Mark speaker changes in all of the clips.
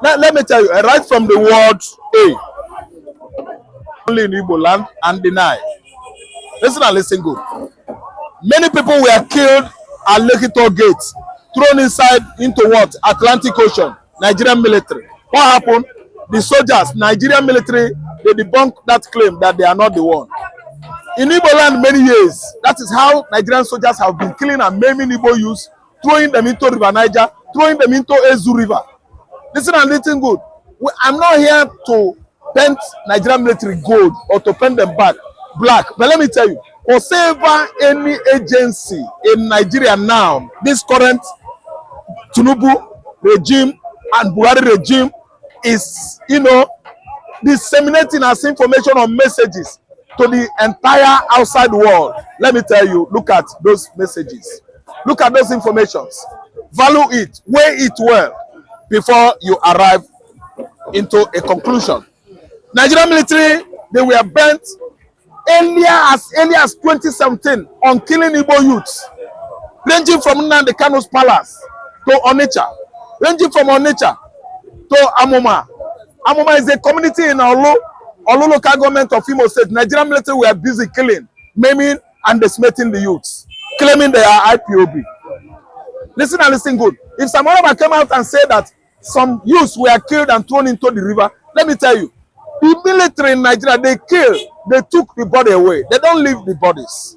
Speaker 1: Let me tell you, right from the word A, only in Igbo land and deny. Listen and listen good. Many people were killed at Lekito Gate, thrown inside into what? Atlantic Ocean, Nigerian military. What happened? The soldiers, Nigerian military, they debunked that claim that they are not the one. In Igbo land many years, that is how Nigerian soldiers have been killing and maiming Igbo youths, throwing them into River Niger, throwing them into Ezu River. Listen and listen good. I'm not here to paint Nigerian military gold or to paint them black. But let me tell you, whatever any agency in Nigeria now, this current Tinubu regime and Buhari regime is, disseminating as information or messages to the entire outside world. Let me tell you, look at those messages. Look at those informations. Value it, weigh it well before you arrive into a conclusion. Nigerian military, they were bent as early as 2017 on killing Igbo youths, ranging from Nnamdi Kanu's palace to Onitsha, ranging from Onitsha to Amoma. Amoma is a community in Olu local government of Imo State. Nigerian military were busy killing, maiming, and decimating the youths, claiming they are IPOB. Listen and listen good. If someone ever came out and said that some youths were killed and thrown into the river, let me tell you, the military in Nigeria, they killed, they took the body away. They don't leave the bodies.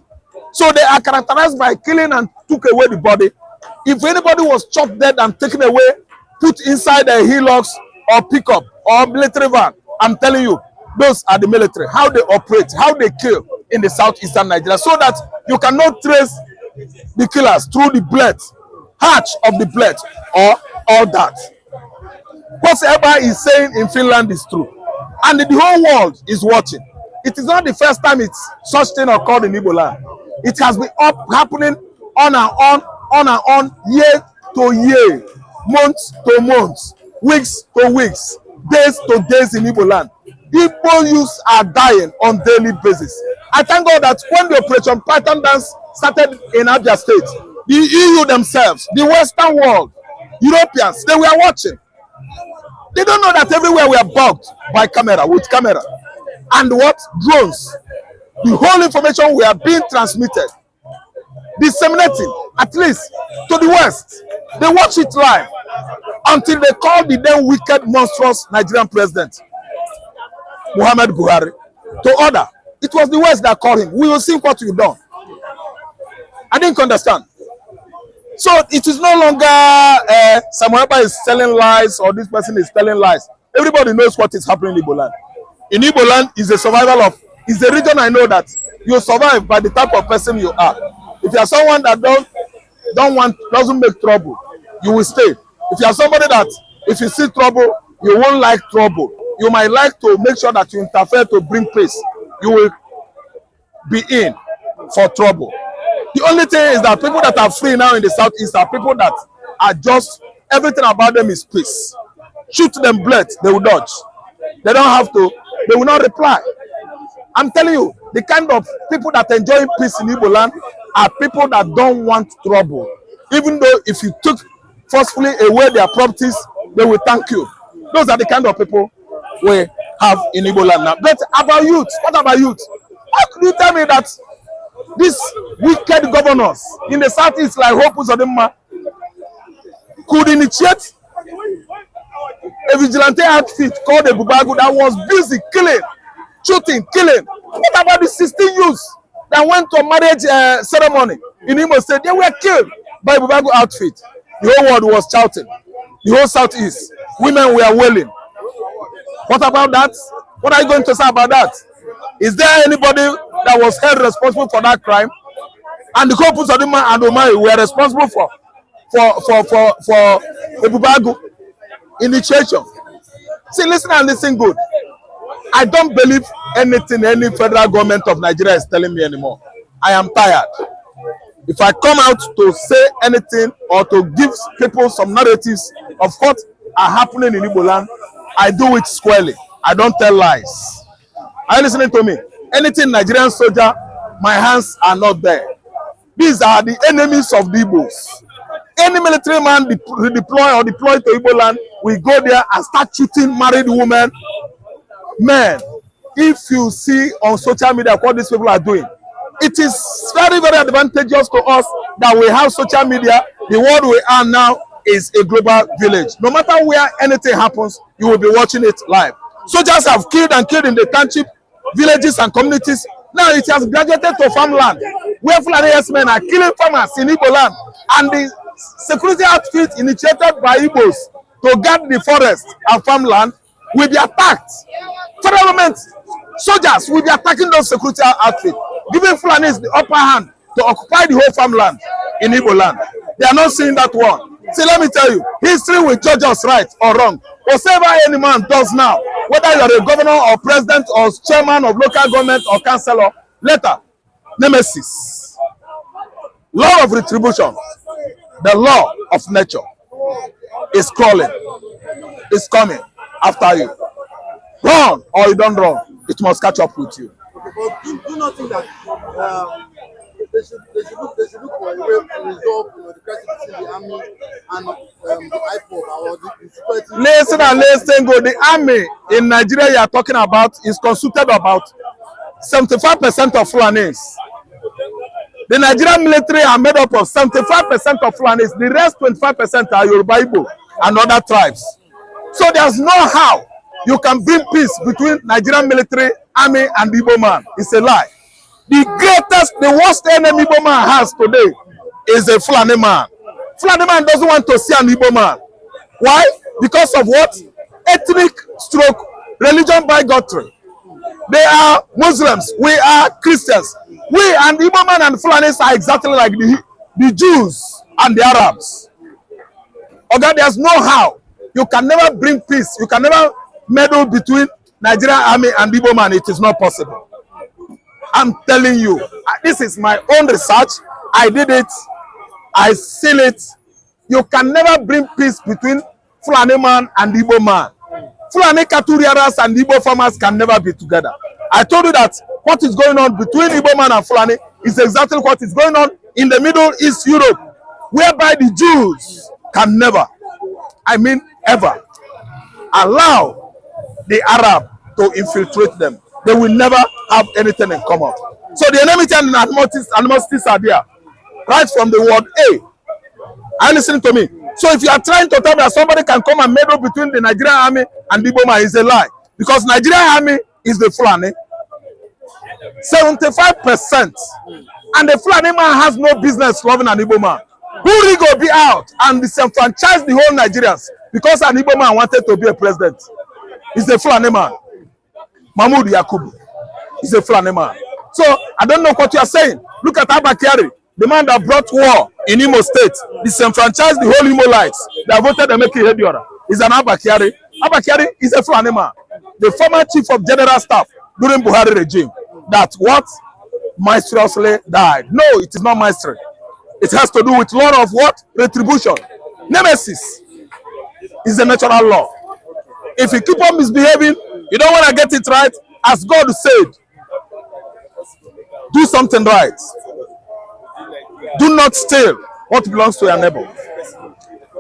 Speaker 1: So they are characterized by killing and took away the body. If anybody was chopped dead and taken away, put inside a Hilux or pickup or military van, I'm telling you, those are the military, how they operate, how they kill in the southeastern Nigeria, so that you cannot trace the killers through the blood, hatch of the blood, or all that. Whatever is saying in Finland is true. And the whole world is watching. It is not the first time such thing occurred in Igbo land. It has been happening on and on, year to year, month to month, weeks to weeks, days to days in Igbo land. Igbo youths are dying on daily basis. I thank God that when the Operation Python Dance started in Abia State, the EU themselves, the Western world, Europeans, they were watching. They don't know that everywhere we are bugged by camera, with camera. And what? Drones. The whole information we are being transmitted, disseminating, at least to the West. They watch it live until they call the then wicked, monstrous Nigerian president, Muhammad Buhari, to order. It was the West that called him. We will see what you've done. I didn't understand. So it is no longer someone is telling lies or this person is telling lies. Everybody knows what is happening in Igbo land. In Igbo land is a survival of, is the region I know that you survive by the type of person you are. If you are someone that doesn't make trouble, you will stay. If you are somebody that if you see trouble, you won't like trouble. You might like to make sure that you interfere to bring peace. You will be in for trouble. The only thing is that people that are free now in the southeast are people that are just, everything about them is peace. Shoot them blood, they will dodge. They don't have to, they will not reply. I'm telling you, the kind of people that enjoy peace in Igbo land are people that don't want trouble. Even though if you took forcefully away their properties, they will thank you. Those are the kind of people we have in Igbo land now. But about youth, what about youth? How could you tell me that these wicked governors in the southeast, like Hope Uzodimma, could initiate a vigilante outfit called the Bubagu that was busy killing, shooting, killing? What about the 16 youths that went to a marriage ceremony in Imo State? They were killed by Bubagu outfit. The whole world was shouting. The whole southeast, women were wailing. What about that? What are you going to say about that? Is there anybody that was held responsible for that crime? And the Hope Uzodimma and Omai were responsible for the Bubagu initiation. See, listen and listen good. I don't believe anything any federal government of Nigeria is telling me anymore. I am tired. If I come out to say anything or to give people some narratives of what are happening in Igbo land, I do it squarely. I don't tell lies. Are you listening to me? Anything Nigerian soldier, my hands are not there. These are the enemies of the Igbos. Any military man redeploy or deploy to Igbo land we go there and start shooting married women, men. If you see on social media what these people are doing, it is very, very advantageous to us that we have social media. The world we are now is a global village. No matter where anything happens, you will be watching it live. Soldiers have killed and killed in the township, villages and communities. Now it has graduated to farmland, where Fulani men are killing farmers in Igbo land. And the security outfit initiated by Igbos to guard the forest and farmland will be attacked. Federal government soldiers will be attacking those security outfits, giving Fulanis the upper hand to occupy the whole farmland in Igbo land. They are not seeing that one. See, let me tell you, history will judge us right or wrong. Whatever any man does now, whether you are a governor or president or chairman of local government or councillor, later, nemesis, law of retribution, the law of nature is crawling, is coming after you. Run or you don't run, it must catch up with you.
Speaker 2: Okay, but do not think that they should look for a way to resolve the crisis between the army and the IPOB or the security.
Speaker 1: Listen and listen, go. The army in Nigeria you are talking about is constituted about 75% of Fulanis. The Nigerian military are made up of 75% of Fulanis. The rest 25% are Yoruba, Igbo, and other tribes. So there's no how you can bring peace between Nigerian military, army, and Igbo man. It's a lie. The worst enemy Igbo man has today is a Fulani man. Fulani man doesn't want to see an Igbo man. Why? Because of what? Ethnic stroke, religion bigotry. They are Muslims. We are Christians. We and Igbo man and Fulanis are exactly like the Jews and the Arabs. Okay, there's no how. You can never bring peace. You can never meddle between Nigerian army and Igbo man. It is not possible. I'm telling you, this is my own research. I did it. I seal it. You can never bring peace between Fulani man and Igbo man. Fulani Katuriaras and Igbo farmers can never be together. I told you that what is going on between Igbo man and Fulani is exactly what is going on in the Middle East Europe, whereby the Jews can never, I mean ever, allow the Arab to infiltrate them. They will never have anything in common. So the enmity and animosities are there, right from the word A. Are you listening to me? So if you are trying to tell me that somebody can come and meddle between the Nigerian army and the Igbo man, is a lie. Because Nigerian army is the Fulani. 75%. And the Fulani man has no business loving an Igbo man. Who will go be out and disenfranchise the whole Nigerians because an Igbo man wanted to be a president? He's a Fulani man. Mahmoud Yakubu is a Fulani man. So I don't know what you are saying. Look at Abba Kyari, the man that brought war in Imo State, disenfranchised the whole Imo-lites. They voted to make it Hediora. He's an Abba Kyari. Abba Kyari is a Fulani man. The former chief of general staff during Buhari regime. That what? Mysteriously died. No, it is not mystery. It has to do with law of what? Retribution. Nemesis is a natural law. If you keep on misbehaving, you don't want to get it right, as God said, do something right. Do not steal what belongs to your neighbor.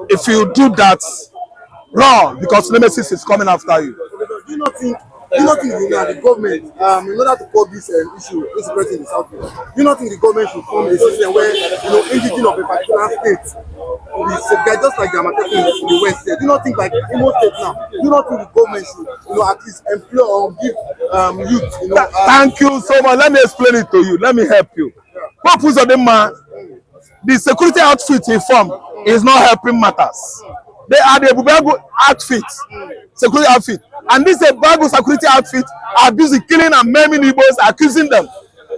Speaker 1: If you do that, run, because nemesis is coming after you.
Speaker 2: Do you not think the government, in order to curb this issue, insecurity in the South, do you not think the government should form a system where, indigenous of a particular state will be safeguarded, just like the Amatekin in the West State? Do you not think, like Imo State now, do you not think the government should, at least employ or give youth,
Speaker 1: Thank you so much. Let me explain it to you. Let me help you. Purpose of the man, the security outfit he formed is not helping matters. They are the Bubago outfit, security outfit. And this Bubago security outfit are busy killing and maiming Igbos, accusing them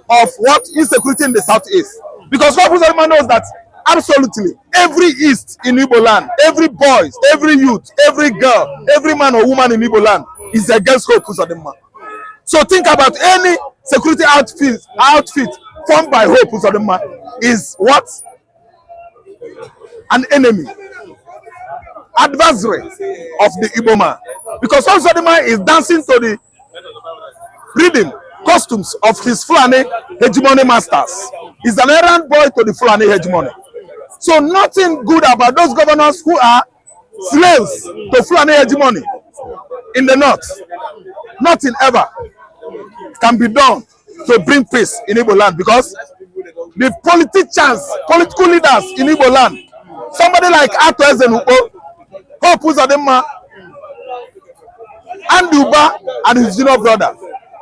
Speaker 1: of what? Insecurity in the southeast. Because Purpose of the man knows that absolutely every east in Igbo land, every boy, every youth, every girl, every man or woman in Igbo land is against Purpose of the man. So think about any security outfit formed by Purpose of the man is what? An enemy, adversary of the Igbo man. Because Purpose of the man is dancing to the rhythm, costumes of his Fulani hegemony masters. He's an errand boy to the Fulani hegemony. So nothing good about those governors who are slaves to Fulani hegemony in the north. Nothing ever can be done to bring peace in Igbo land, because the political leaders in Igbo land, somebody like Ato Ezenuko, Hope Uzodinma, and Uba and his junior brother,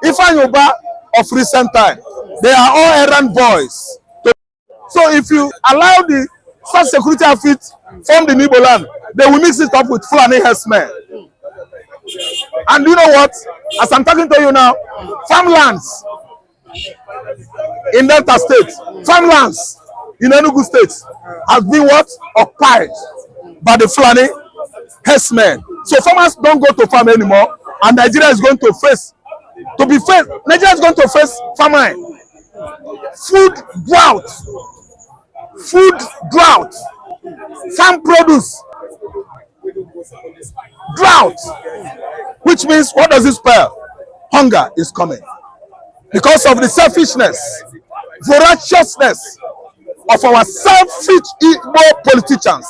Speaker 1: Ifeanyi Uba of recent time, they are all errand boys. So if you allow the such security outfit from the Igbo land, they will mix it up with Fulani herdsmen. And you know what? As I'm talking to you now, farmlands in Delta State, farmlands in Enugu State has been what? Occupied by the Fulani herdsmen. So farmers don't go to farm anymore, and Nigeria is going to face, Nigeria is going to face famine, food drought, farm produce drought, which means, what does it spell? Hunger is coming because of the selfishness, voraciousness of our selfish Igbo politicians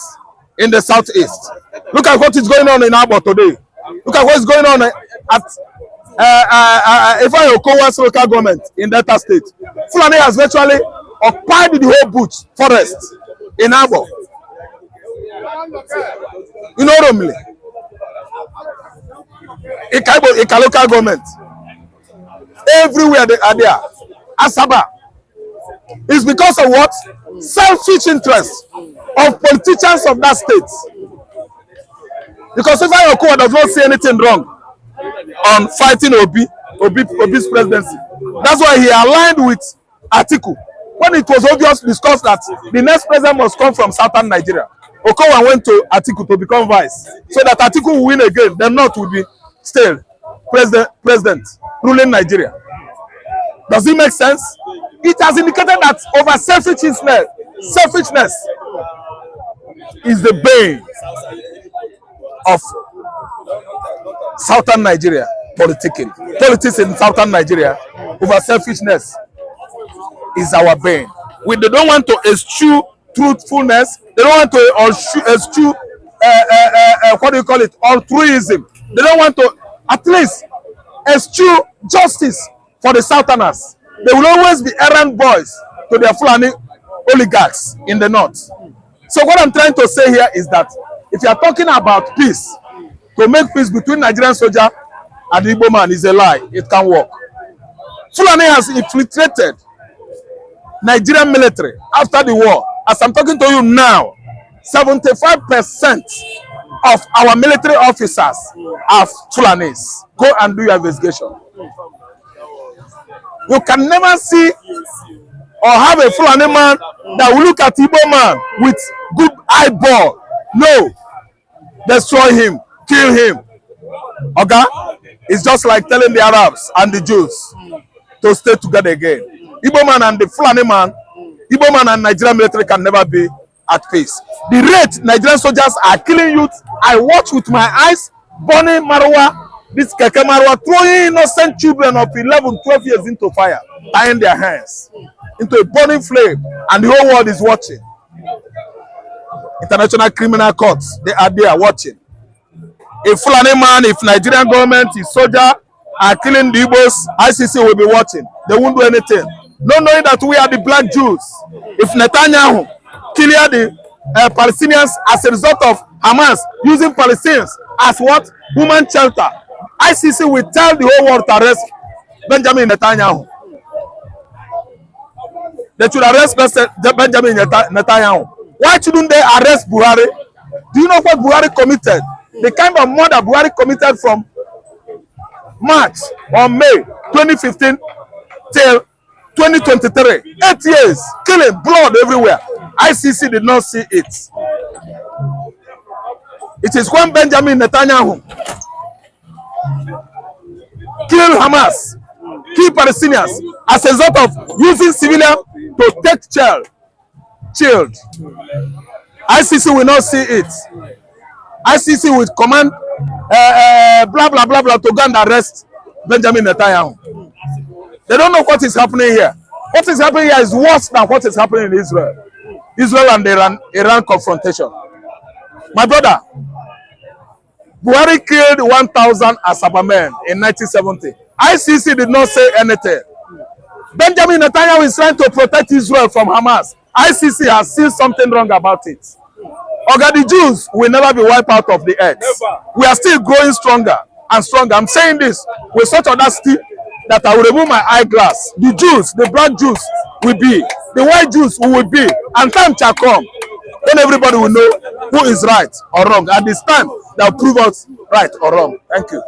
Speaker 1: in the southeast. Look at what is going on in Abo today. Look at what is going on at Ifeanyi Okowa's local government in Delta State. Fulani has virtually occupied the whole bush forest in Abo. You know Romilly, Ika local government, everywhere they are there. Asaba is because of what? Selfish interest of politicians of that state. Because Ifeanyi Okowa does not see anything wrong on fighting Obi's presidency. That's why he aligned with Atiku. When it was obvious discussed that the next president must come from southern Nigeria, Okowa went to Atiku to become vice, so that Atiku will win again. The North will be still president ruling Nigeria. Does it make sense? It has indicated that over selfishness is the bane of southern Nigeria politics in southern Nigeria. Over selfishness is our bane. They don't want to eschew truthfulness. They don't want to eschew what do you call it, altruism. They don't want to at least eschew justice for the southerners. They will always be errand boys to their Fulani oligarchs in the north. So what I'm trying to say here is that if you are talking about peace, to make peace between Nigerian soldier and the Igbo man is a lie. It can work. Fulani has infiltrated Nigerian military after the war. As I'm talking to you now, 75% of our military officers are Fulanis. Go and do your investigation. You can never see or have a Fulani man that will look at Igbo man with good eyeball. No. Destroy him. Kill him. Okay? It's just like telling the Arabs and the Jews to stay together again. Igbo man and the Fulani man, Igbo man and Nigerian military can never be at peace. The rate Nigerian soldiers are killing youth, I watch with my eyes, burning Marwa, this Keke Marwa, throwing innocent children of 11, 12 years into fire, tying their hands into a burning flame, and the whole world is watching. International criminal courts, they are there watching. If Fulani man, if Nigerian government, if soldier are killing the Igbos, ICC will be watching. They won't do anything. Not knowing that we are the black Jews. If Netanyahu kill the Palestinians as a result of Hamas using Palestinians as what? Human shelter, ICC will tell the whole world to arrest Benjamin Netanyahu. They should arrest Benjamin Netanyahu. Why shouldn't they arrest Buhari? Do you know what Buhari committed? The kind of murder Buhari committed from March or May 2015 till 2023. 8 years, killing, blood everywhere. ICC did not see it. It is when Benjamin Netanyahu killed Hamas, killed Palestinians as a result of using civilians to take child. ICC will not see it. ICC will command blah blah blah blah to go and arrest Benjamin Netanyahu. They don't know what is happening here. What is happening here is worse than what is happening in Israel. Israel and Iran confrontation. My brother, Buhari killed 1,000 Asabamen in 1970. ICC did not say anything. Benjamin Netanyahu is trying to protect Israel from Hamas. ICC has seen something wrong about it. Okay, the Jews will never be wiped out of the earth. We are still growing stronger and stronger. I'm saying this with such audacity that I will remove my eyeglass. The Jews, the black Jews will be, the white Jews will be, and time shall come when everybody will know who is right or wrong. At this time, they'll prove us right or wrong. Thank you.